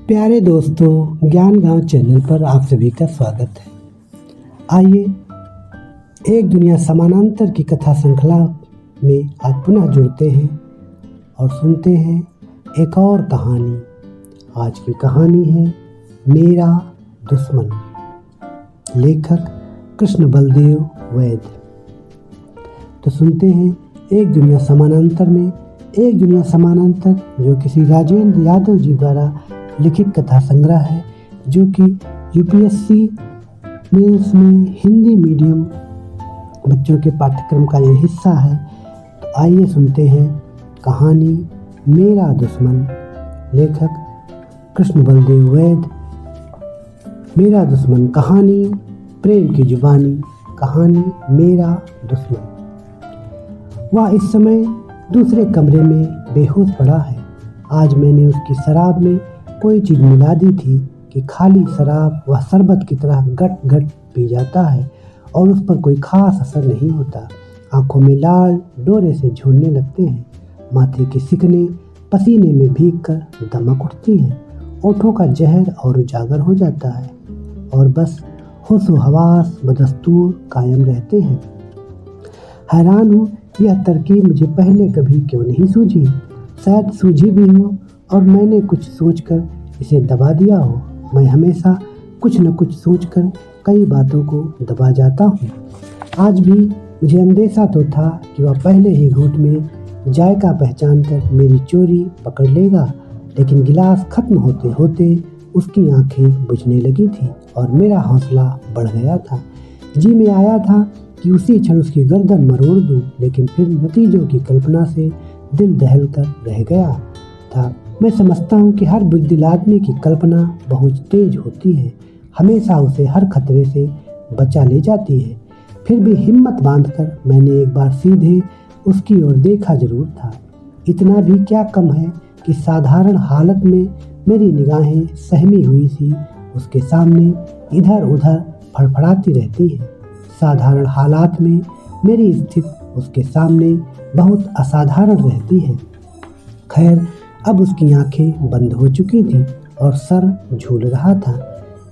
प्यारे दोस्तों, ज्ञान गांव चैनल पर आप सभी का स्वागत है। आइए एक दुनिया समानांतर की कथा श्रृंखला में आज पुनः जुड़ते हैं और सुनते हैं एक और कहानी। आज की कहानी है मेरा दुश्मन, लेखक कृष्ण बलदेव वैद। तो सुनते हैं एक दुनिया समानांतर में। एक दुनिया समानांतर जो किसी राजेंद्र यादव जी द्वारा लिखित कथा संग्रह है, जो कि यूपीएससी मेंस में हिंदी मीडियम बच्चों के पाठ्यक्रम का ये हिस्सा है। तो आइए सुनते हैं कहानी मेरा दुश्मन, लेखक कृष्ण बलदेव वैद। मेरा दुश्मन कहानी प्रेम की जुबानी। कहानी मेरा दुश्मन। वह इस समय दूसरे कमरे में बेहोश पड़ा है। आज मैंने उसकी शराब में कोई चीज़ मिला दी थी कि खाली शराब वह शरबत की तरह गट गट पी जाता है और उस पर कोई खास असर नहीं होता। आंखों में लाल डोरे से झूलने लगते हैं, माथे की सिकने पसीने में भीग कर दमक उठती हैं, ओठों का जहर और उजागर हो जाता है और बस होशो हवास बदस्तूर कायम रहते हैं। हैरान हूँ यह तरकीब मुझे पहले कभी क्यों नहीं सूझी। शायद सूझी भी हो और मैंने कुछ सोचकर इसे दबा दिया हो। मैं हमेशा कुछ न कुछ सोचकर कई बातों को दबा जाता हूँ। आज भी मुझे अंदेशा तो था कि वह पहले ही घूंट में जायका पहचान कर मेरी चोरी पकड़ लेगा, लेकिन गिलास खत्म होते होते उसकी आंखें बुझने लगी थी और मेरा हौसला बढ़ गया था। जी में आया था कि उसी क्षण उसकी गर्दन मरोड़ दूं, लेकिन फिर नतीजों की कल्पना से दिल दहल कर रह गया था। मैं समझता हूँ कि हर बुज़दिल आदमी की कल्पना बहुत तेज होती है, हमेशा उसे हर खतरे से बचा ले जाती है। फिर भी हिम्मत बांधकर मैंने एक बार सीधे उसकी ओर देखा जरूर था। इतना भी क्या कम है कि साधारण हालत में मेरी निगाहें सहमी हुई सी उसके सामने इधर उधर फड़फड़ाती रहती हैं। साधारण हालात में मेरी स्थिति उसके सामने बहुत असाधारण रहती है। खैर, अब उसकी आंखें बंद हो चुकी थी और सर झूल रहा था।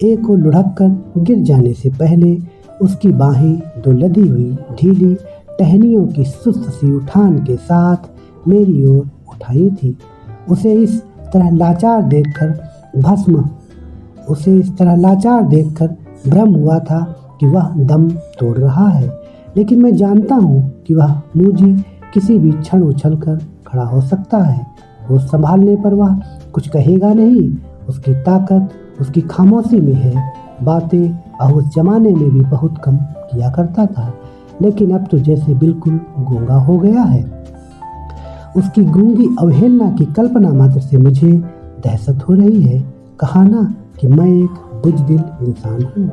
एक को लुढ़क कर गिर जाने से पहले उसकी बाहें दो लदी हुई ढीली टहनियों की सुस्त सी उठान के साथ मेरी ओर उठाई थी। उसे इस तरह लाचार देखकर भ्रम हुआ था कि वह दम तोड़ रहा है, लेकिन मैं जानता हूँ कि वह मुझे किसी भी क्षण उछल कर खड़ा हो सकता है। वो संभालने पर वह कुछ कहेगा नहीं। उसकी ताकत उसकी खामोशी में है। बातें उस जमाने में भी बहुत कम किया करता था, लेकिन अब तो जैसे बिल्कुल गूंगा हो गया है। उसकी गूंगी अवहेलना की कल्पना मात्र से मुझे दहशत हो रही है। कहा ना कि मैं एक बुज़दिल इंसान हूँ।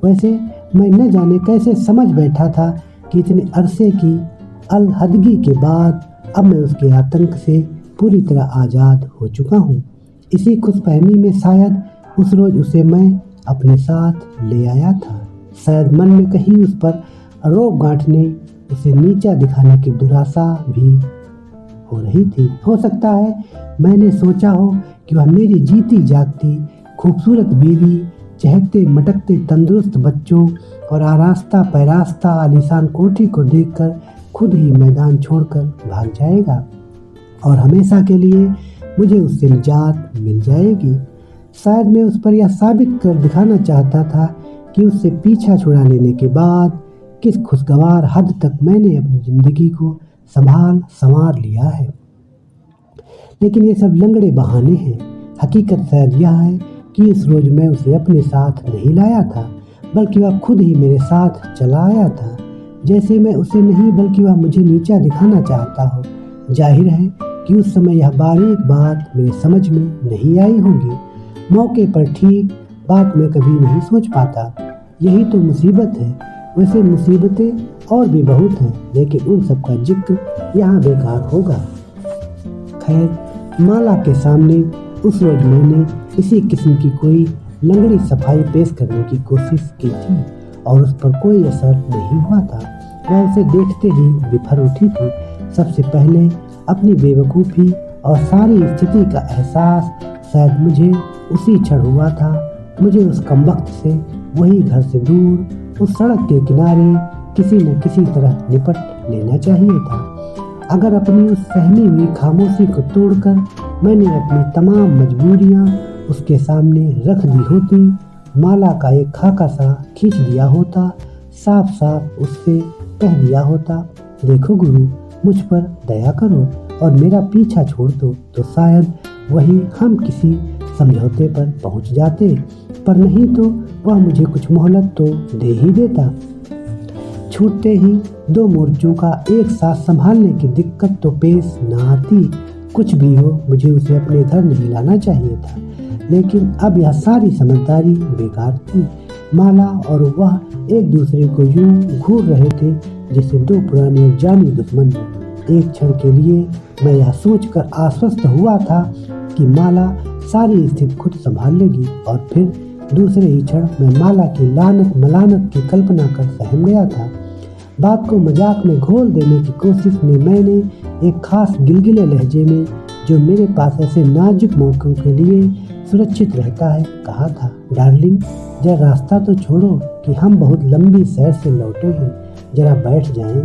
वैसे मैं न जाने कैसे समझ बैठा था कि इतने अरसे की अलहदगी के बाद अब मैं उसके आतंक से पूरी तरह आज़ाद हो चुका हूँ। इसी खुशफहमी में शायद उस रोज़ उसे मैं अपने साथ ले आया था। शायद मन में कहीं उस पर रोब गांठने, उसे नीचा दिखाने की दुराशा भी हो रही थी। हो सकता है मैंने सोचा हो कि वह मेरी जीती जागती खूबसूरत बीवी, चहकते मटकते तंदुरुस्त बच्चों और आरास्ता पैरास्ता आलीशान कोठी को देखकर खुद ही मैदान छोड़कर भाग जाएगा और हमेशा के लिए मुझे उससे निजात मिल जाएगी। शायद मैं उस पर यह साबित कर दिखाना चाहता था कि उससे पीछा छुड़ा लेने के बाद किस खुशगवार हद तक मैंने अपनी ज़िंदगी को संवार लिया है। लेकिन ये सब लंगड़े बहाने हैं। हकीकत शायद यह है कि इस रोज़ मैं उसे अपने साथ नहीं लाया था, बल्कि वह खुद ही मेरे साथ चला आया था। जैसे मैं उसे नहीं बल्कि वह मुझे नीचा दिखाना चाहता हो। जाहिर है कि उस समय यह बारीक बात मेरे समझ में नहीं आई होगी। मौके पर ठीक बात मैं कभी नहीं सोच पाता। यही तो मुसीबत है। वैसे मुसीबतें और भी बहुत हैं, लेकिन उन सब का जिक्र यहाँ बेकार होगा। खैर, माला के सामने उस रोज मैंने इसी किस्म की कोई लंगड़ी सफाई पेश करने की कोशिश की थी और उस पर कोई असर नहीं हुआ था। वह उसे देखते ही बिफर उठी थी। सबसे पहले अपनी बेवकूफ़ी और सारी स्थिति का एहसास शायद मुझे उसी क्षण हुआ था। मुझे उस कमबख्त से वही घर से दूर उस सड़क के किनारे किसी न किसी तरह निपट लेना चाहिए था। अगर अपनी उस सहमी हुई खामोशी को तोड़कर मैंने अपनी तमाम मजबूरियां उसके सामने रख दी होती, माला का एक खाका सा खींच दिया होता, साफ साफ उससे कह दिया होता, देखो गुरु, मुझ पर दया करो और मेरा पीछा छोड़ दो, तो शायद वही हम किसी समझौते पर पहुंच जाते, पर नहीं तो वह मुझे कुछ मोहलत तो दे ही देता। छूटते ही दो मोर्चों का एक साथ संभालने की दिक्कत तो पेश न आती। कुछ भी हो, मुझे उसे अपने घर नहीं लाना चाहिए था, लेकिन अब यह सारी समझदारी बेकार थी। माला और वह एक दूसरे को यूं घूर रहे थे जैसे दो पुराने और जानी दुश्मन। एक क्षण के लिए मैं यह सोचकर आश्वस्त हुआ था कि माला सारी स्थिति खुद संभाल लेगी, और फिर दूसरे ही क्षण मैं माला की लानत मलानत की कल्पना कर सहम गया था। बात को मजाक में घोल देने की कोशिश में मैंने एक खास गिलगिले लहजे में, जो मेरे पास ऐसे नाजुक मौकों के लिए सुरक्षित रहता है, कहा था, डार्लिंग, जरा रास्ता तो छोड़ो कि हम बहुत लंबी सैर से लौटे हैं, जरा बैठ जाएं,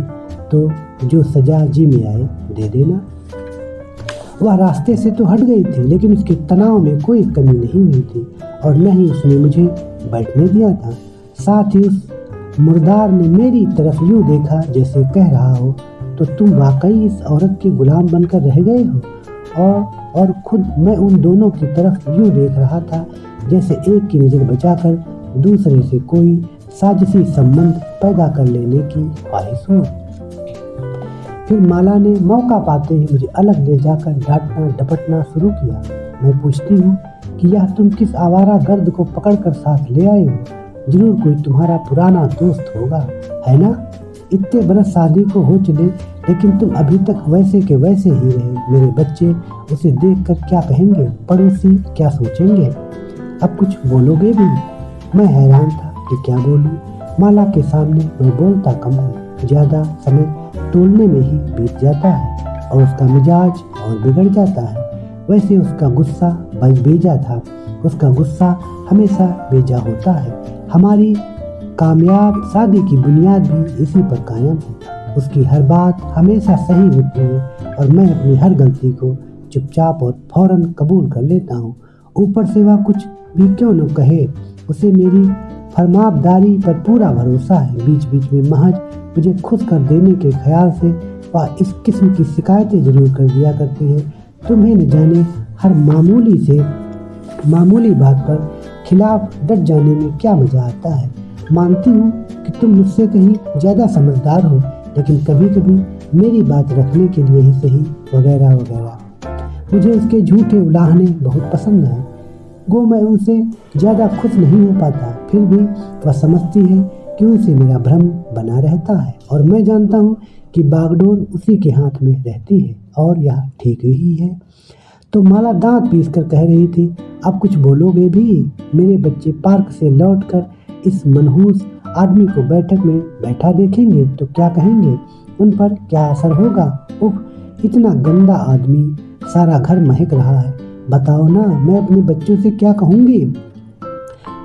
तो जो सजा जी में आए दे देना। वह रास्ते से तो हट गई थी, लेकिन उसके तनाव में कोई कमी नहीं हुई थी और न ही उसने मुझे बैठने दिया था। साथ ही उस मुर्दार ने मेरी तरफ यूं देखा जैसे कह रहा हो, तो तुम वाकई इस औरत के गुलाम बनकर रह गए हो। और खुद मैं उन दोनों की तरफ यूं देख रहा था जैसे एक की नज़र बचाकर दूसरे से कोई साजिशी संबंध पैदा कर लेने की ख्वाहिश हो। फिर माला ने मौका पाते ही मुझे अलग ले जाकर डांटना डपटना शुरू किया। मैं पूछती हूँ कि यह तुम किस आवारा गर्द को पकड़कर साथ ले आए हो? जरूर कोई तुम्हारा पुराना दोस्त होगा, है ना? इतने बरस शादी को हो चले, लेकिन तुम अभी तक वैसे के वैसे ही रहे। मेरे बच्चे उसे देखकर क्या कहेंगे? पड़ोसी क्या सोचेंगे? अब कुछ बोलोगे भी? मैं हैरान था कि क्या बोलूं। माला के सामने मैं बोलता कम हूँ, ज्यादा समय तोलने में ही बीत जाता है और उसका मिजाज और बिगड़ जाता है। वैसे उसका गुस्सा बेजा था, उसका गुस्सा हमेशा बेजा होता है। हमारी कामयाब शादी की बुनियाद भी इसी पर कायम है। उसकी हर बात हमेशा सही होती है और मैं अपनी हर गलती को चुपचाप और फौरन कबूल कर लेता हूँ। ऊपर से वह कुछ भी क्यों न कहे, उसे मेरी फरमाबदारी पर पूरा भरोसा है। बीच बीच में महज मुझे खुश कर देने के ख्याल से वह इस किस्म की शिकायतें जरूर कर दिया करती है। तुम्हें न जाने हर मामूली बात पर खिलाफ डट जाने में क्या मजा आता है। मानती हूँ कि तुम मुझसे कहीं ज़्यादा समझदार हो, लेकिन कभी कभी मेरी बात रखने के लिए ही सही, वगैरह वगैरह। मुझे उसके झूठे उलाहने बहुत पसंद हैं। गो मैं उनसे ज़्यादा खुश नहीं हो पाता, फिर भी वह समझती है कि उनसे मेरा भ्रम बना रहता है और मैं जानता हूँ कि बागडोर उसी के हाथ में रहती है और यह ठीक ही है। तो माला दांत पीस कर कह रही थी, अब कुछ बोलोगे भी? मेरे बच्चे पार्क से लौटकर इस मनहूस आदमी को बैठक में बैठा देखेंगे तो क्या कहेंगे? उन पर क्या असर होगा? उफ, इतना गंदा आदमी, सारा घर महक रहा है। बताओ ना, मैं अपने बच्चों से क्या कहूँगी?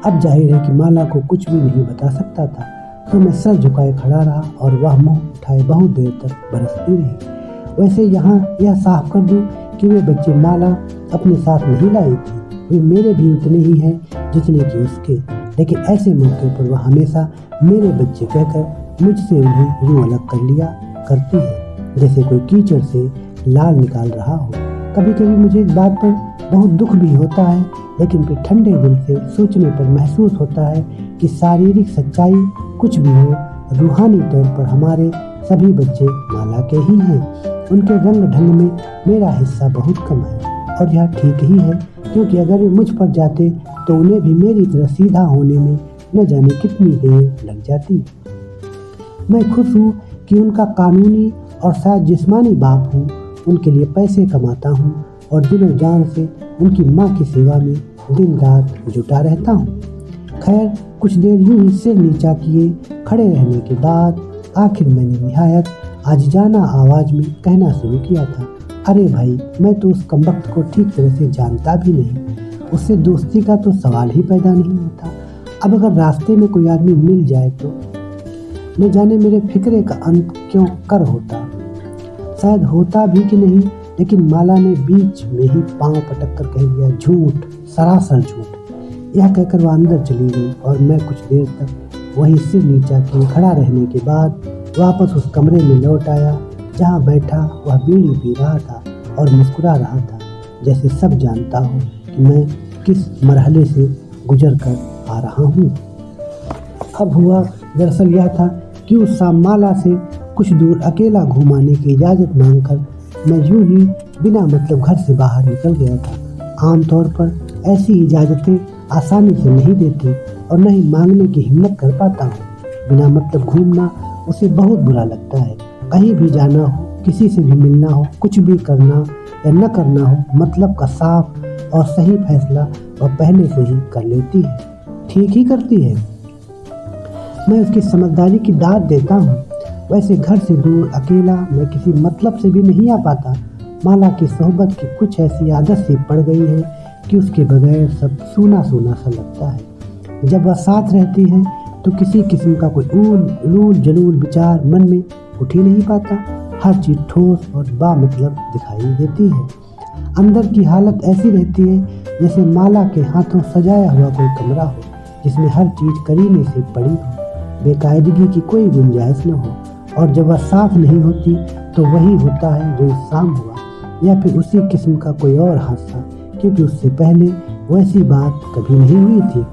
अब जाहिर है कि माला को कुछ भी नहीं बता सकता था, तो मैं सर झुकाए खड़ा रहा और वह मुंह उठाए बहुत देर तक बरसती रही। वैसे यहाँ यह साफ कर दूं कि वे बच्चे माला अपने साथ नहीं लाई थी, वे मेरे भी उतने ही हैं जितने कि उसके, लेकिन ऐसे मौके पर वह हमेशा मेरे बच्चे कहकर मुझसे उन्हें यूं अलग कर लिया करती है जैसे कोई कीचड़ से लाल निकाल रहा हो। कभी कभी मुझे इस बात पर बहुत दुख भी होता है, लेकिन फिर ठंडे दिल से सोचने पर महसूस होता है कि शारीरिक सच्चाई कुछ भी हो, रूहानी तौर पर हमारे सभी बच्चे माला के ही हैं। उनके रंग ढंग में मेरा हिस्सा बहुत कम है और यह ठीक ही है, क्योंकि अगर वे मुझ पर जाते तो उन्हें भी मेरी तरह सीधा होने में न जाने कितनी देर लग जाती। मैं खुश हूँ कि उनका कानूनी और शायद जिस्मानी बाप हूँ, उनके लिए पैसे कमाता हूँ और दिलो जान से उनकी माँ की सेवा में दिन रात जुटा रहता हूँ। खैर, कुछ देर यूं ही सिर नीचा किए खड़े रहने के बाद आखिर मैंने निहायत आजिजाना आवाज में कहना शुरू किया था, अरे भाई, मैं तो उस कमबख्त को ठीक तरह से जानता भी नहीं, उससे दोस्ती का तो सवाल ही पैदा नहीं होता। अब अगर रास्ते में कोई आदमी मिल जाए तो न जाने मेरे फिक्रे का अंत क्यों कर होता। शायद होता भी कि नहीं, लेकिन माला ने बीच में ही पांव पटक कर कह दिया, झूठ, सरासर झूठ। यह कहकर वह अंदर चली गई और मैं कुछ देर तक वहीं सिर नीचा किए खड़ा रहने के बाद वापस उस कमरे में लौट आया जहाँ बैठा वह बीड़ी पी रहा था और मुस्कुरा रहा था, जैसे सब जानता हो कि मैं किस मरहले से गुजर कर आ रहा हूँ। अब हुआ दरअसल यह था कि उस शाम माला से कुछ दूर अकेला घुमाने की इजाज़त मांगकर मैं यूं ही बिना मतलब घर से बाहर निकल गया था। आमतौर पर ऐसी इजाज़तें आसानी से नहीं देती और न ही मांगने की हिम्मत कर पाता हूँ। बिना मतलब घूमना उसे बहुत बुरा लगता है। कहीं भी जाना हो, किसी से भी मिलना हो, कुछ भी करना या न करना हो, मतलब का साफ और सही फैसला वह पहले से ही कर लेती है, ठीक ही करती है। मैं उसकी समझदारी की दाद देता हूँ। वैसे घर से दूर अकेला मैं किसी मतलब से भी नहीं आ पाता। माला की सोहबत की कुछ ऐसी आदत सी पड़ गई है कि उसके बगैर सब सूना सूना सा लगता है। जब वह साथ रहती है तो किसी किस्म का कोई उलूल जलूल विचार मन में उठ ही नहीं पाता। हर चीज़ ठोस और बामतलब दिखाई देती है। अंदर की हालत ऐसी रहती है जैसे माला के हाथों सजाया हुआ कोई कमरा हो जिसमें हर चीज़ करीने से पड़ी हो, बेकायदगी की कोई गुंजाइश न हो। और जब वह साफ नहीं होती तो वही होता है जो इस शाम हुआ, या फिर उसी किस्म का कोई और हादसा, क्योंकि उससे पहले वैसी बात कभी नहीं हुई थी।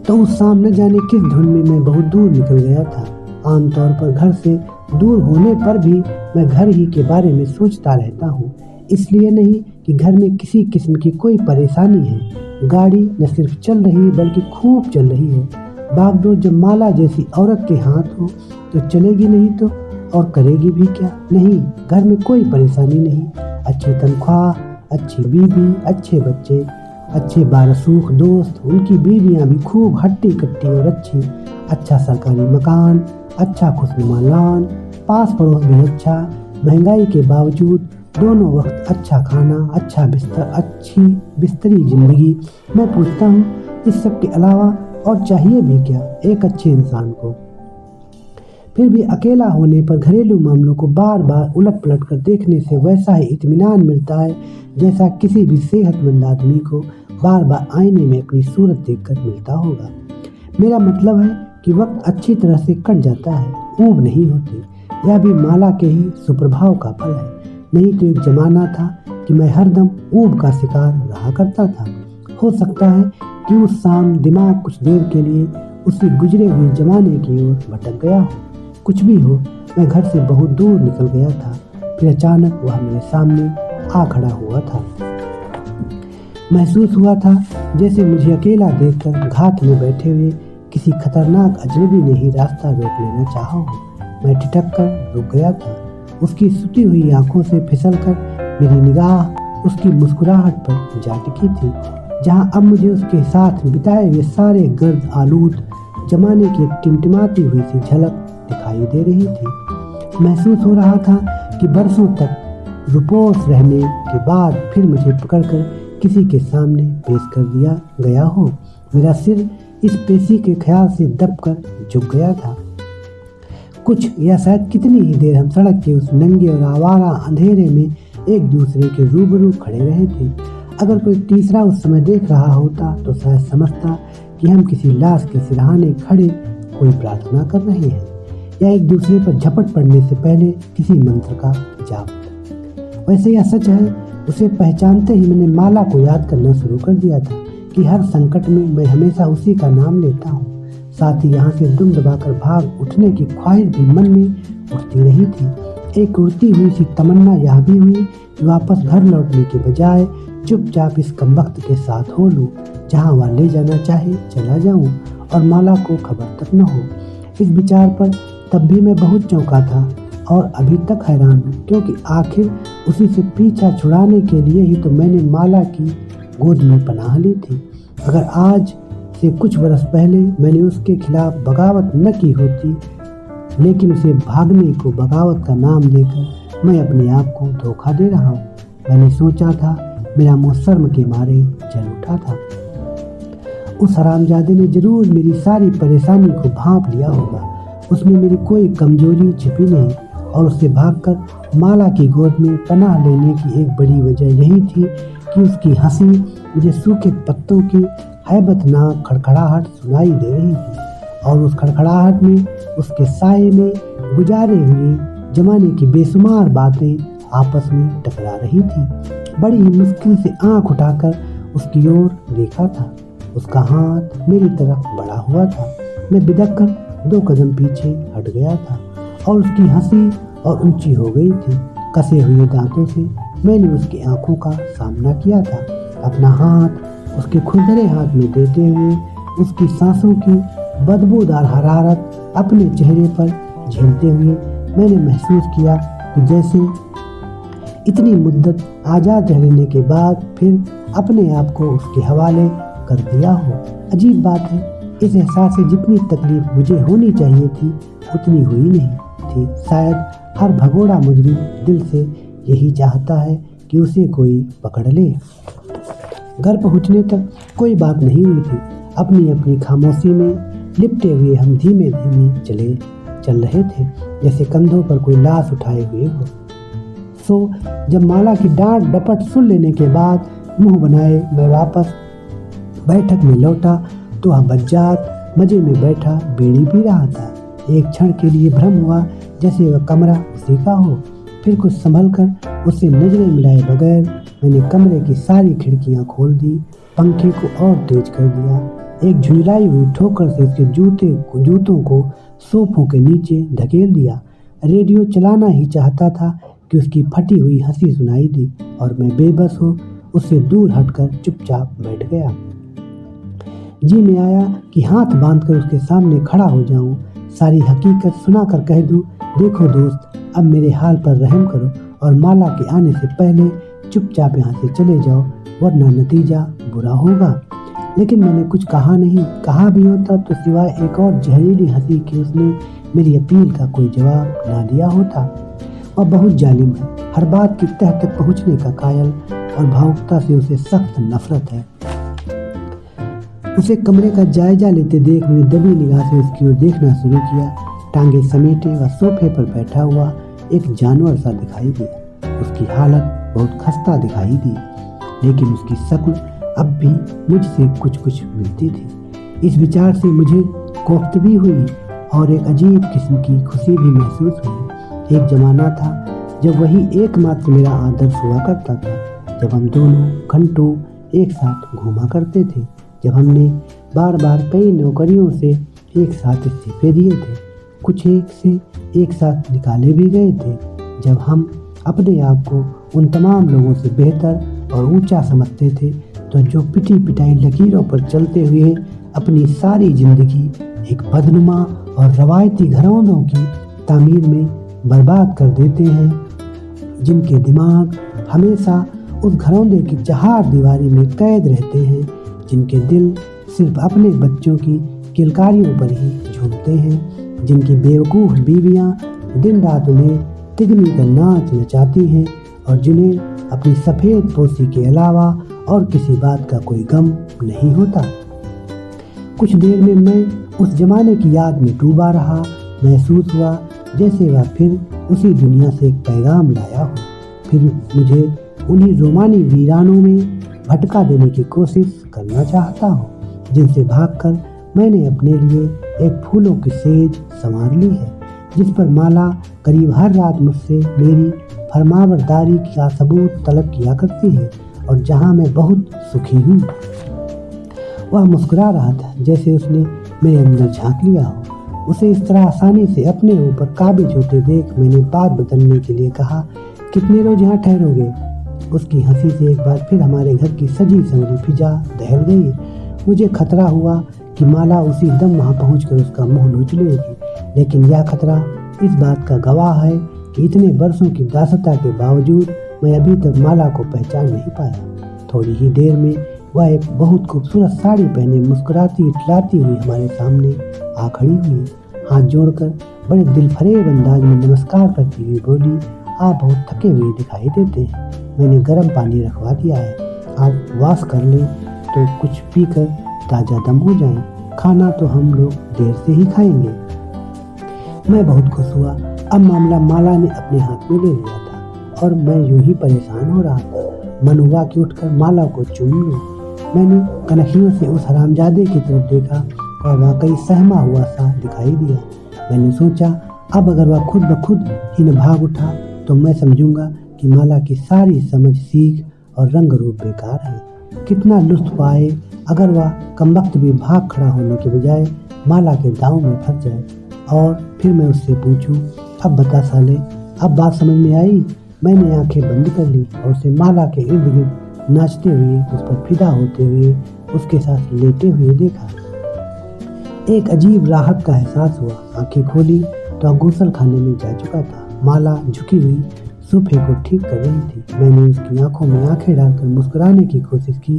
तो उस शाम न जाने किस धुन में मैं बहुत दूर निकल गया था। आमतौर पर घर से दूर होने पर भी मैं घर ही के बारे में सोचता रहता हूँ। इसलिए नहीं कि घर में किसी किस्म की कोई परेशानी है। गाड़ी न सिर्फ चल रही बल्कि खूब चल रही है। बागडोर जब माला जैसी औरत के हाथ हो तो चलेगी नहीं तो और करेगी भी क्या? नहीं, घर में कोई परेशानी नहीं। अच्छी तनख्वाह, अच्छी बीवी, अच्छे बच्चे, अच्छे बारसूख दोस्त, उनकी बीवियां भी खूब हट्टी कट्टी और अच्छी, अच्छा सरकारी मकान, अच्छा खुशनुमा लॉन, पास पड़ोस भी अच्छा, महंगाई के बावजूद दोनों वक्त अच्छा खाना, अच्छा बिस्तर, अच्छी बिस्तरी जिंदगी। मैं पूछता हूँ, इस सब के अलावा और चाहिए भी क्या एक अच्छे इंसान को? फिर भी अकेला होने पर घरेलू मामलों को बार बार उलट पलट कर देखने से वैसा ही इत्मीनान मिलता है जैसा किसी भी सेहतमंद आदमी को बार बार आईने में अपनी सूरत देखकर मिलता होगा। मेरा मतलब है कि वक्त अच्छी तरह से कट जाता है, ऊब नहीं होती। यह भी माला के ही सुप्रभाव का फल है। नहीं तो एक जमाना था कि मैं हरदम ऊब का शिकार रहा करता था। हो सकता है कि उस शाम दिमाग कुछ देर के लिए उसी गुजरे हुए जमाने की ओर भटक गया हो। कुछ भी हो, मैं घर से बहुत दूर निकल गया था। फिर अचानक वह मेरे सामने आ खड़ा हुआ था। महसूस हुआ था जैसे मुझे अकेला देखकर घाट में बैठे हुए किसी खतरनाक अजनबी ने ही रास्ता रोक लेना चाहा हो। मैं ठिठक कर रुक गया था। उसकी सुती हुई आंखों से फिसलकर मेरी निगाह उसकी मुस्कुराहट पर जा टिकी थी, जहां अब मुझे उसके साथ बिताए हुए सारे गर्द आलूद जमाने की एक टिमटिमाती हुई सी झलक दिखाई दे रही थी। महसूस हो रहा था कि बरसों तक रुपोस रहने के बाद फिर मुझे पकड़कर किसी के सामने पेश कर दिया गया हो। मेरा सिर इस पेशी के ख्याल से दबकर झुक गया था। कुछ या शायद कितनी ही देर हम सड़क के उस नंगे और आवारा अंधेरे में एक दूसरे के रूबरू खड़े रहे थे। अगर कोई तीसरा उस समय देख रहा होता तो शायद समझता कि हम किसी लाश के सिरहाने खड़े कोई प्रार्थना कर रहे हैं या एक दूसरे पर झपट पड़ने से पहले किसी मंत्र का जाप। वैसे यह सच है, उसे पहचानते ही मैंने माला को याद करना शुरू कर दिया था कि हर संकट में मैं हमेशा उसी का नाम लेता हूँ। साथ ही यहाँ से दुम दबाकर भाग उठने की ख्वाहिश भी मन में उठती रही थी। एक उड़ती हुई सी तमन्ना यह भी हुई कि वापस घर लौटने के बजाय चुपचाप इस कमबख्त के साथ हो लूँ, जहाँ वह ले जाना चाहे चला जाऊँ और माला को खबर तक न हो। इस विचार पर तब भी मैं बहुत चौंका था और अभी तक हैरान हूँ, क्योंकि आखिर उसी से पीछा छुड़ाने के लिए ही तो मैंने माला की गोद में पनाह ली थी। अगर आज से कुछ बरस पहले मैंने उसके खिलाफ बगावत न की होती, लेकिन उसे भागने को बगावत का नाम देकर मैं अपने आप को धोखा दे रहा हूँ। मैंने सोचा था, मेरा मुंह शर्म के मारे जल उठा था। उस हरामजादे ने जरूर मेरी सारी परेशानी को भांप लिया होगा। उसमें मेरी कोई कमजोरी छिपी नहीं और उससे भागकर माला की गोद में पनाह लेने की एक बड़ी वजह यही थी कि उसकी हंसी मुझे सूखे पत्तों की हैबतनाक खड़खड़ाहट सुनाई दे रही थी और उस खड़खड़ाहट में उसके साये में गुजारे हुए जमाने की बेशुमार बातें आपस में टकरा रही थी। बड़ी ही मुश्किल से आंख उठाकर उसकी ओर देखा था। उसका हाथ मेरी तरफ बढ़ा हुआ था। मैं बिदक कर 2 कदम पीछे हट गया था और उसकी हंसी और ऊंची हो गई थी। कसे हुए दांतों से मैंने उसकी आंखों का सामना किया था। अपना हाथ उसके खुरदरे हाथ में देते हुए उसकी सांसों की बदबूदार हरारत अपने चेहरे पर झेलते हुए मैंने महसूस किया कि जैसे इतनी मुद्दत आज़ाद रहने के बाद फिर अपने आप को उसके हवाले कर दिया हो। अजीब बात है, इस एहसास से जितनी तकलीफ मुझे होनी चाहिए थी उतनी हुई नहीं थी। शायद हर भगोड़ा मुजरिम दिल से यही चाहता है कि उसे कोई पकड़ ले। घर पहुंचने तक कोई बात नहीं हुई थी। अपनी अपनी खामोशी में लिपटे हुए हम धीमे धीमे चल रहे थे, जैसे कंधों पर कोई लाश उठाए हुए हो। जब माला की डांट डपट सुन लेने के बाद मुंह बनाए मैं वापस बैठक में लौटा तो वह बज्जात मजे में बैठा बीड़ी पी रहा था। एक क्षण के लिए भ्रम हुआ जैसे वह कमरा उसी का हो। फिर कुछ संभल कर उससे नजरें मिलाए बगैर मैंने कमरे की सारी खिड़कियां खोल दी, पंखे को और तेज कर दिया। एक झुंझलाई हुई ठोकर से उसके जूतों को सोफों के नीचे धकेल दिया। रेडियो चलाना ही चाहता था कि उसकी फटी हुई हंसी सुनाई दी और मैं बेबस हो उससे दूर हटकर चुपचाप बैठ गया। जी में आया कि हाथ बांधकर उसके सामने खड़ा हो जाऊं, सारी हकीकत सुनाकर कह दूं, देखो दोस्त, अब मेरे हाल पर रहम करो और माला के आने से पहले चुपचाप यहाँ से चले जाओ, वरना नतीजा बुरा होगा। लेकिन मैंने कुछ कहा नहीं। कहा भी होता तो सिवाय एक और जहरीली हंसी के उसने मेरी अपील का कोई जवाब ना दिया होता। वह बहुत जालिम है, हर बात की तह तक पहुँचने का कायल और भावुकता से उसे सख्त नफरत है। उसे कमरे का जायजा लेते देख मैंने दबी निगाह से उसकी ओर देखना शुरू किया। टांगे समेटे व सोफे पर बैठा हुआ एक जानवर सा दिखाई दिया। उसकी हालत बहुत खस्ता दिखाई दी, लेकिन उसकी शक्ल अब भी मुझसे कुछ कुछ मिलती थी। इस विचार से मुझे कोफ्त भी हुई और एक अजीब किस्म की खुशी भी महसूस हुई। एक जमाना था जब वही एकमात्र मेरा आदर्श हुआ करता था, जब हम दोनों घंटों एक साथ घूमा करते थे, जब हमने बार बार कई नौकरियों से एक साथ इस्तीफे दिए थे, कुछ एक साथ निकाले भी गए थे, जब हम अपने आप को उन तमाम लोगों से बेहतर और ऊंचा समझते थे, तो जो पिटी पिटाई लकीरों पर चलते हुए अपनी सारी जिंदगी एक बदनुमा और रवायती घरौंदों की तामीर में बर्बाद कर देते हैं, जिनके दिमाग हमेशा उस घरौंदे की चहार दीवारी में कैद रहते हैं, जिनके दिल सिर्फ अपने बच्चों की किलकारियों पर ही झूमते हैं, जिनकी बेवकूफ़ बीवियां दिन रात उन्हें तिगनी का नाच नचाती हैं और जिन्हें अपनी सफ़ेद पोशी के अलावा और किसी बात का कोई गम नहीं होता। कुछ देर में मैं उस जमाने की याद में डूबा रहा। महसूस हुआ जैसे वह फिर उसी दुनिया से एक पैगाम लाया हो, फिर मुझे उन्हीं रोमानी वीरानों में भटका देने की कोशिश करना चाहता हूँ, जिनसे भागकर मैंने अपने लिए एक फूलों की सेज संवार ली है, जिस पर माला करीब हर रात मुझसे मेरी फरमाबरदारी का सबूत तलब किया करती है और जहाँ मैं बहुत सुखी हूँ। वह मुस्कुरा रहा था जैसे उसने मेरे अंदर झांक लिया हो। उसे इस तरह आसानी से अपने ऊपर काबिज होते देख मैंने बात बदलने के लिए कहा, कितने रोज यहाँ ठहरोगे? उसकी हंसी से एक बार फिर हमारे घर की सजी संवरी फिजा दहल गई। मुझे खतरा हुआ कि माला उसी दम वहाँ पहुँचकर उसका मुंह नोच लेगी, लेकिन यह खतरा इस बात का गवाह है कि इतने बरसों की दासता के बावजूद मैं अभी तक माला को पहचान नहीं पाया। थोड़ी ही देर में वह एक बहुत खूबसूरत साड़ी पहने मुस्कुराती इटलाती हुई हमारे सामने आ खड़ी हुई। हाथ जोड़कर बड़े दिलफरेब अंदाज में नमस्कार करती हुई बोली, आप बहुत थके हुए दिखाई देते हैं। मैंने गर्म पानी रखवा दिया है, आप वॉश कर लें तो कुछ पीकर ताज़ा दम हो जाएं। खाना तो हम लोग देर से ही खाएंगे। मैं बहुत खुश हुआ। अब मामला माला ने अपने हाथ में ले लिया था और मैं यूं ही परेशान हो रहा था। मन हुआ कि उठकर माला को चूम लूं। मैंने कनखियों से उस हरामजादे की तरफ देखा और वाकई सहमा हुआ सा दिखाई दिया। मैंने सोचा अब अगर वह खुद ब खुद ही न भाग उठा तो मैं समझूंगा कि माला की सारी समझ, सीख और रंग रूप बेकार है। कितना लुत्फ पाए अगर वह कमबख्त भी भाग खड़ा होने के बजाय माला के दांव में फंस जाए और फिर मैं उससे पूछूं, अब बता साले, अब बात समझ में आई? मैंने आंखें बंद कर ली और उसे माला के इर्द गिर्द नाचते हुए, उस पर फिदा होते हुए, उसके साथ लेटे हुए देखा। एक अजीब राहत का एहसास हुआ। आंखें खोली तो गुसल खाने में जा चुका था। माला झुकी हुई सोफे को ठीक कर रही थी। मैंने उसकी आंखों में आंखें डालकर मुस्कुराने की कोशिश की,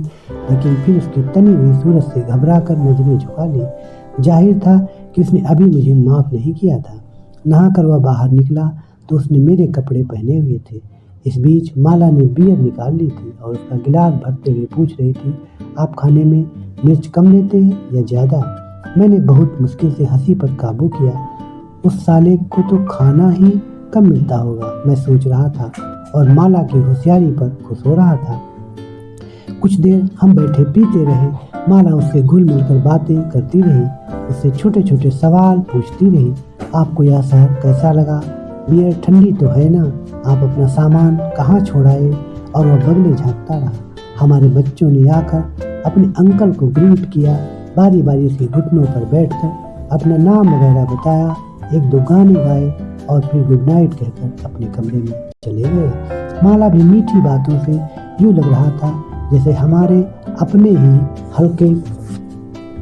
लेकिन फिर उसकी तनी हुई सूरत से घबराकर नजरें झुका ली। जाहिर था कि उसने अभी मुझे माफ नहीं किया था। नहाकर वह बाहर निकला तो उसने मेरे कपड़े पहने हुए थे। इस बीच माला ने बियर निकाल ली थी और उसका गिलास भरते हुए पूछ रही थी, आप खाने में मिर्च कम लेते हैं या ज़्यादा? मैंने बहुत मुश्किल से हंसी पर काबू किया। उस साले को तो खाना ही कम मिलता होगा, मैं सोच रहा था और माला की होशियारी पर खुश हो रहा था। कुछ देर हम बैठे पीते रहे। माला उससे घुल मिलकर बातें करती रही, उससे छोटे छोटे सवाल पूछती रही। आपको यह शहर कैसा लगा? बियर ठंडी तो है ना? आप अपना सामान कहाँ छोड़ाए? और वह बगले झाँकता रहा। हमारे बच्चों ने आकर अपने अंकल को ग्रीट किया, बारी बारी उसके घुटनों पर बैठकर अपना नाम वगैरह बताया, एक दो गाने गाए और फिर गुड नाइट कहकर अपने कमरे में चले गए। माला भी मीठी बातों से यूँ लग रहा था जैसे हमारे अपने ही हल्के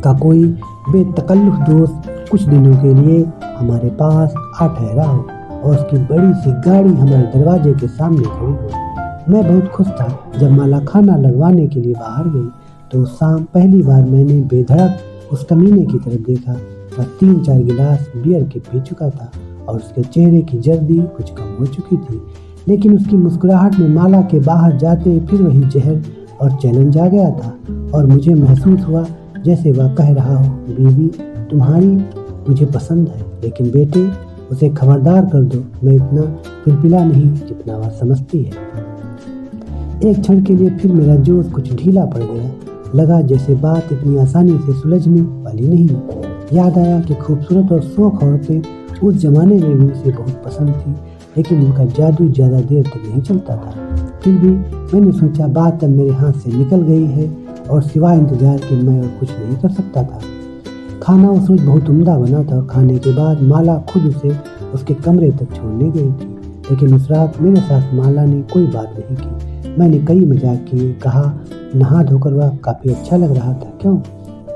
का कोई बेतकल्लुफ़ दोस्त कुछ दिनों के लिए हमारे पास आ ठहरा हो और उसकी बड़ी सी गाड़ी हमारे दरवाजे के सामने खड़ी हो। मैं बहुत खुश था। जब माला खाना लगवाने के लिए बाहर गई तो उस शाम पहली बार मैंने बेधड़क उस कमीने की तरफ देखा। वह 3-4 गिलास बियर के पी चुका था और उसके चेहरे की जर्दी कुछ कम हो चुकी थी, लेकिन उसकी मुस्कुराहट में माला के बाहर जाते फिर वही जहर और चैलेंज आ गया था और मुझे महसूस हुआ जैसे वह कह रहा हो, बीवी तुम्हारी मुझे पसंद है, लेकिन बेटे उसे खबरदार कर दो, मैं इतना पिलपिला नहीं जितना वह समझती है। एक क्षण के लिए फिर मेरा जोश कुछ ढीला पड़ गया। लगा जैसे बात इतनी आसानी से सुलझने वाली नहीं। याद आया कि खूबसूरत और शौक औरतें उस जमाने में भी उसे बहुत पसंद थी, लेकिन उनका जादू ज़्यादा देर तक नहीं चलता था। फिर भी मैंने सोचा बात अब मेरे हाथ से निकल गई है और सिवाय इंतजार के मैं और कुछ नहीं कर सकता था। खाना उस रोज बहुत उम्दा बना था। खाने के बाद माला खुद उसे उसके कमरे तक छोड़ने गई थी, लेकिन उस रात मेरे साथ माला ने कोई बात नहीं की। मैंने कई मजाक किए, कहा नहा धोकर वह काफ़ी अच्छा लग रहा था, क्यों?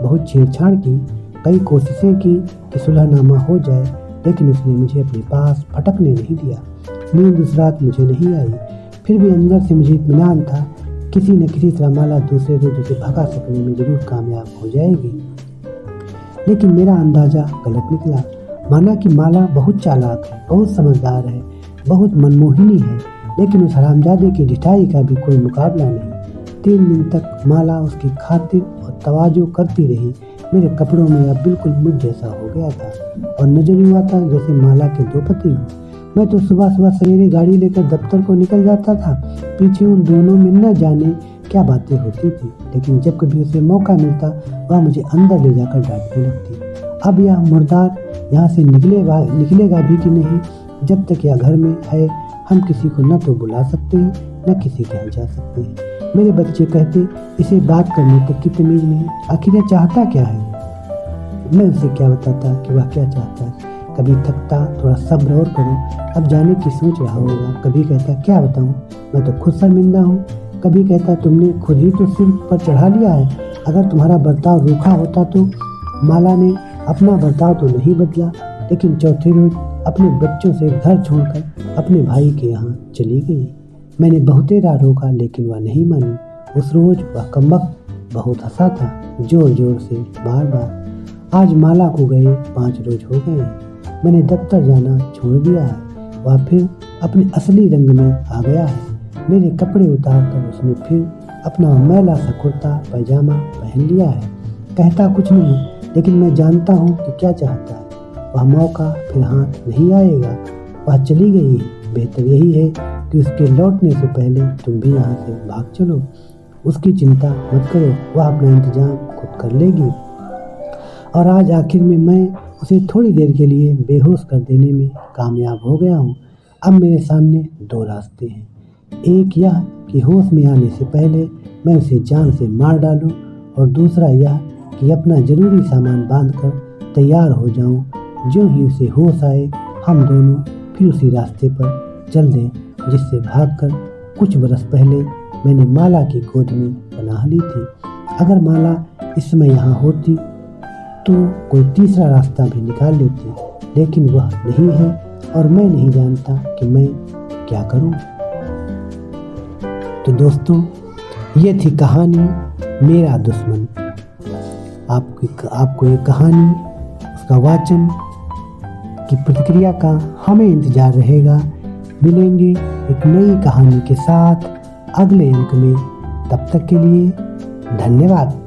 बहुत छेड़छाड़ की, कई कोशिशें की कि सुलहनामा हो जाए, लेकिन उसने मुझे अपने पास फटकने नहीं दिया। नींद उस रात मुझे नहीं आई, फिर भी अंदर से मुझे इत्मीनान था किसी न किसी तरह माला दूसरे रोज उसे भगा सकने में जरूर कामयाब हो जाएगी। लेकिन मेरा अंदाजा गलत निकला। माना कि माला बहुत चालाक है, बहुत समझदार है, बहुत मनमोहिनी है, लेकिन उस हरामजादे की ढिठाई का भी कोई मुकाबला नहीं। 3 दिन तक माला उसकी खातिर और तवाजो करती रही। मेरे कपड़ों में अब बिल्कुल मुझ जैसा हो गया था और नजर हुआ था जैसे माला के 2 पति हो। मैं तो सुबह सुबह सवेरे गाड़ी लेकर दफ्तर को निकल जाता था। पीछे उन दोनों में न जाने क्या बातें होती थी, लेकिन जब कभी उसे मौका मिलता वह मुझे अंदर ले जाकर डांटने लगती। अब यह मुर्दार यहाँ से निकलेगा भी कि नहीं। जब तक यह घर में है हम किसी को न तो बुला सकते हैं न किसी के यहाँ जा सकते हैं। मेरे बच्चे कहते इसे बात करने तक की तमीज नहीं, आखिर यह चाहता क्या है? मैं उसे क्या बताता कि वह क्या चाहता है। कभी थकता, थोड़ा सब्र और करो, अब जाने की सोच रहा होगा। कभी कहता क्या बताऊं, मैं तो खुद शर्मिंदा हूँ। कभी कहता तुमने खुद ही तो सिर पर चढ़ा लिया है, अगर तुम्हारा बर्ताव रूखा होता तो। माला ने अपना बर्ताव तो नहीं बदला, लेकिन चौथे रोज अपने बच्चों से घर छोड़कर अपने भाई के यहाँ चली गई। मैंने बहुतेरा रोका, लेकिन वह नहीं मानी। उस रोज वह कमबख्त बहुत हंसा था, जोर जोर से, बार बार। आज माला को गए 5 रोज हो गए हैं। मैंने दफ्तर जाना छोड़ दिया है। वह फिर अपने असली रंग में आ गया है। मेरे कपड़े उतार कर उसने फिर अपना मैला सा कुर्ता पैजामा पहन लिया है। कहता कुछ नहीं, लेकिन मैं जानता हूँ कि क्या चाहता है। वह मौका फिर हाथ नहीं आएगा। वह चली गई है। बेहतर यही है कि उसके लौटने से पहले तुम भी यहाँ से भाग चलो। उसकी चिंता मत करो, वह अपना इंतजाम खुद कर लेगी। और आज आखिर में मैं उसे थोड़ी देर के लिए बेहोश कर देने में कामयाब हो गया हूँ। अब मेरे सामने दो रास्ते हैं। एक यह कि होश में आने से पहले मैं उसे जान से मार डालूं, और दूसरा यह कि अपना ज़रूरी सामान बांधकर तैयार हो जाऊं। जो ही उसे होश आए हम दोनों फिर उसी रास्ते पर चल दें जिससे भागकर कुछ बरस पहले मैंने माला की गोद में पनाह ली थी। अगर माला इस समय यहाँ होती तो कोई तीसरा रास्ता भी निकाल लेती, लेकिन वह नहीं है और मैं नहीं जानता कि मैं क्या करूं। तो दोस्तों, ये थी कहानी मेरा दुश्मन। आपको ये कहानी, उसका वाचन की प्रतिक्रिया का हमें इंतजार रहेगा। मिलेंगे एक नई कहानी के साथ अगले अंक में। तब तक के लिए धन्यवाद।